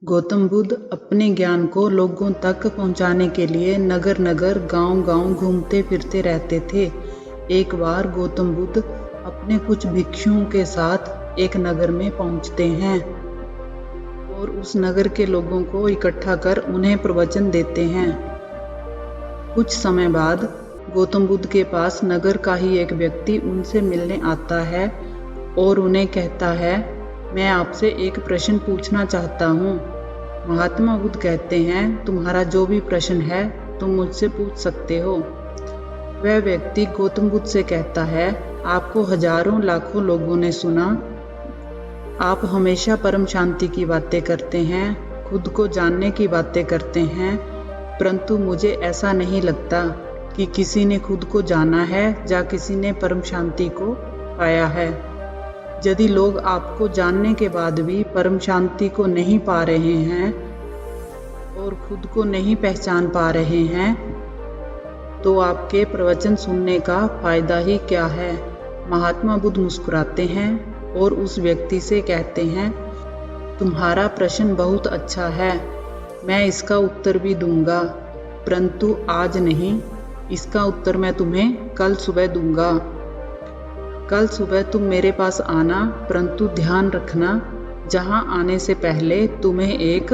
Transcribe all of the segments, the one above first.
गौतम बुद्ध अपने ज्ञान को लोगों तक पहुंचाने के लिए नगर नगर गांव गांव घूमते फिरते रहते थे। एक बार गौतम बुद्ध अपने कुछ भिक्षुओं के साथ एक नगर में पहुंचते हैं और उस नगर के लोगों को इकट्ठा कर उन्हें प्रवचन देते हैं। कुछ समय बाद गौतम बुद्ध के पास नगर का ही एक व्यक्ति उनसे मिलने आता है और उन्हें कहता है, मैं आपसे एक प्रश्न पूछना चाहता हूँ। महात्मा बुद्ध कहते हैं, तुम्हारा जो भी प्रश्न है तुम मुझसे पूछ सकते हो। वह व्यक्ति गौतम बुद्ध से कहता है, आपको हजारों लाखों लोगों ने सुना, आप हमेशा परम शांति की बातें करते हैं, खुद को जानने की बातें करते हैं, परंतु मुझे ऐसा नहीं लगता कि किसी ने खुद को जाना है या किसी ने परम शांति को पाया है। यदि लोग आपको जानने के बाद भी परम शांति को नहीं पा रहे हैं और खुद को नहीं पहचान पा रहे हैं, तो आपके प्रवचन सुनने का फायदा ही क्या है। महात्मा बुद्ध मुस्कुराते हैं और उस व्यक्ति से कहते हैं, तुम्हारा प्रश्न बहुत अच्छा है, मैं इसका उत्तर भी दूंगा, परंतु आज नहीं। इसका उत्तर मैं तुम्हें कल सुबह दूंगा। कल सुबह तुम मेरे पास आना, परंतु ध्यान रखना, जहां आने से पहले तुम्हें एक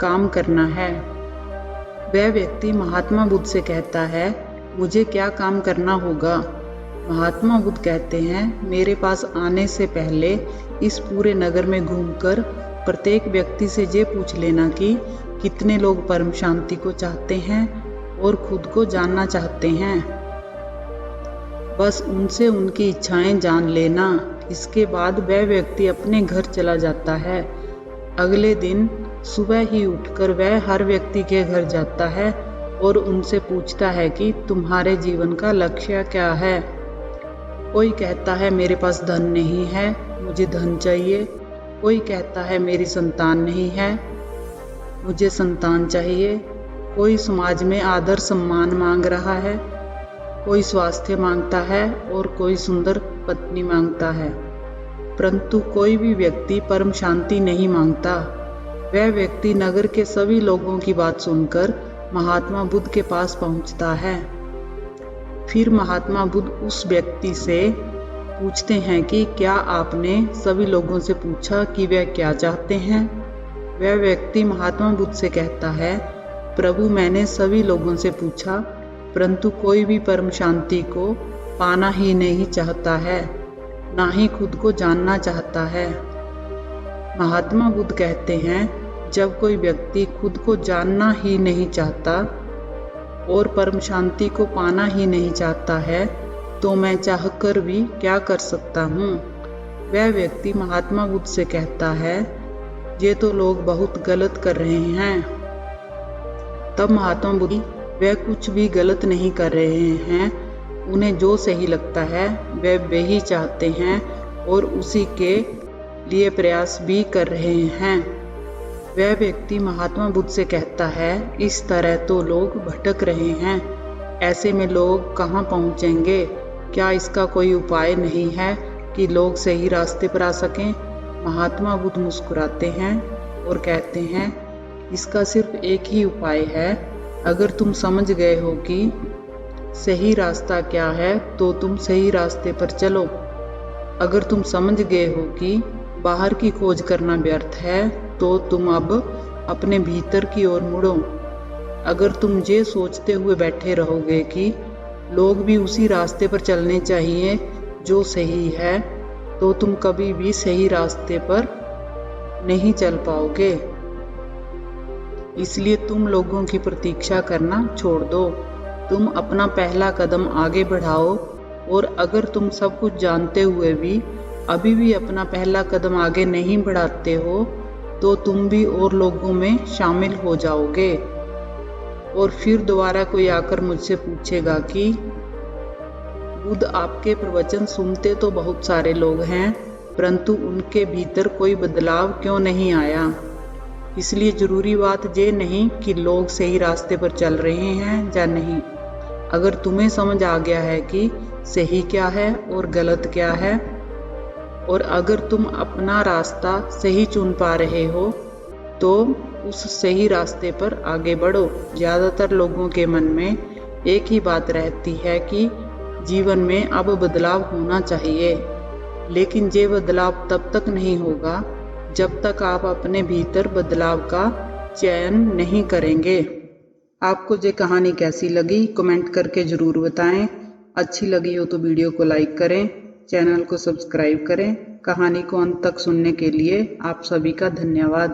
काम करना है। वह व्यक्ति महात्मा बुद्ध से कहता है, मुझे क्या काम करना होगा। महात्मा बुद्ध कहते हैं, मेरे पास आने से पहले इस पूरे नगर में घूमकर प्रत्येक व्यक्ति से ये पूछ लेना कि कितने लोग परम शांति को चाहते हैं और खुद को जानना चाहते हैं। बस उनसे उनकी इच्छाएं जान लेना। इसके बाद वह व्यक्ति अपने घर चला जाता है। अगले दिन सुबह ही उठकर वह हर व्यक्ति के घर जाता है और उनसे पूछता है कि तुम्हारे जीवन का लक्ष्य क्या है। कोई कहता है, मेरे पास धन नहीं है, मुझे धन चाहिए। कोई कहता है, मेरी संतान नहीं है, मुझे संतान चाहिए। कोई समाज में आदर सम्मान मांग रहा है, कोई स्वास्थ्य मांगता है और कोई सुंदर पत्नी मांगता है, परंतु कोई भी व्यक्ति परम शांति नहीं मांगता। वह व्यक्ति नगर के सभी लोगों की बात सुनकर महात्मा बुद्ध के पास पहुंचता है। फिर महात्मा बुद्ध उस व्यक्ति से पूछते हैं कि क्या आपने सभी लोगों से पूछा कि वह क्या चाहते हैं। वह व्यक्ति महात्मा बुद्ध से कहता है, प्रभु मैंने सभी लोगों से पूछा, परंतु कोई भी परम शांति को पाना ही नहीं चाहता है, ना ही खुद को जानना चाहता है। महात्मा बुद्ध कहते हैं, जब कोई व्यक्ति खुद को जानना ही नहीं चाहता और परम शांति को पाना ही नहीं चाहता है, तो मैं चाहकर भी क्या कर सकता हूँ। वह व्यक्ति महात्मा बुद्ध से कहता है, ये तो लोग बहुत गलत कर रहे हैं। तब महात्मा बुद्ध, वह कुछ भी गलत नहीं कर रहे हैं, उन्हें जो सही लगता है वे ही चाहते हैं और उसी के लिए प्रयास भी कर रहे हैं। वह व्यक्ति महात्मा बुद्ध से कहता है, इस तरह तो लोग भटक रहे हैं, ऐसे में लोग कहाँ पहुँचेंगे। क्या इसका कोई उपाय नहीं है कि लोग सही रास्ते पर आ सकें। महात्मा बुद्ध मुस्कुराते हैं और कहते हैं, इसका सिर्फ एक ही उपाय है। अगर तुम समझ गए हो कि सही रास्ता क्या है तो तुम सही रास्ते पर चलो। अगर तुम समझ गए हो कि बाहर की खोज करना व्यर्थ है तो तुम अब अपने भीतर की ओर मुड़ो। अगर तुम ये सोचते हुए बैठे रहोगे कि लोग भी उसी रास्ते पर चलने चाहिए जो सही है, तो तुम कभी भी सही रास्ते पर नहीं चल पाओगे। इसलिए तुम लोगों की प्रतीक्षा करना छोड़ दो। तुम अपना पहला कदम आगे बढ़ाओ और अगर तुम सब कुछ जानते हुए भी अभी भी अपना पहला कदम आगे नहीं बढ़ाते हो, तो तुम भी और लोगों में शामिल हो जाओगे। और फिर दोबारा कोई आकर मुझसे पूछेगा कि बुद्ध, आपके प्रवचन सुनते तो बहुत सारे लोग हैं, परंतु उनके भीतर कोई बदलाव क्यों नहीं आया। इसलिए जरूरी बात ये नहीं कि लोग सही रास्ते पर चल रहे हैं या नहीं। अगर तुम्हें समझ आ गया है कि सही क्या है और गलत क्या है, और अगर तुम अपना रास्ता सही चुन पा रहे हो, तो उस सही रास्ते पर आगे बढ़ो। ज़्यादातर लोगों के मन में एक ही बात रहती है कि जीवन में अब बदलाव होना चाहिए, लेकिन ये बदलाव तब तक नहीं होगा जब तक आप अपने भीतर बदलाव का चयन नहीं करेंगे। आपको ये कहानी कैसी लगी कमेंट करके ज़रूर बताएं। अच्छी लगी हो तो वीडियो को लाइक करें, चैनल को सब्सक्राइब करें। कहानी को अंत तक सुनने के लिए आप सभी का धन्यवाद।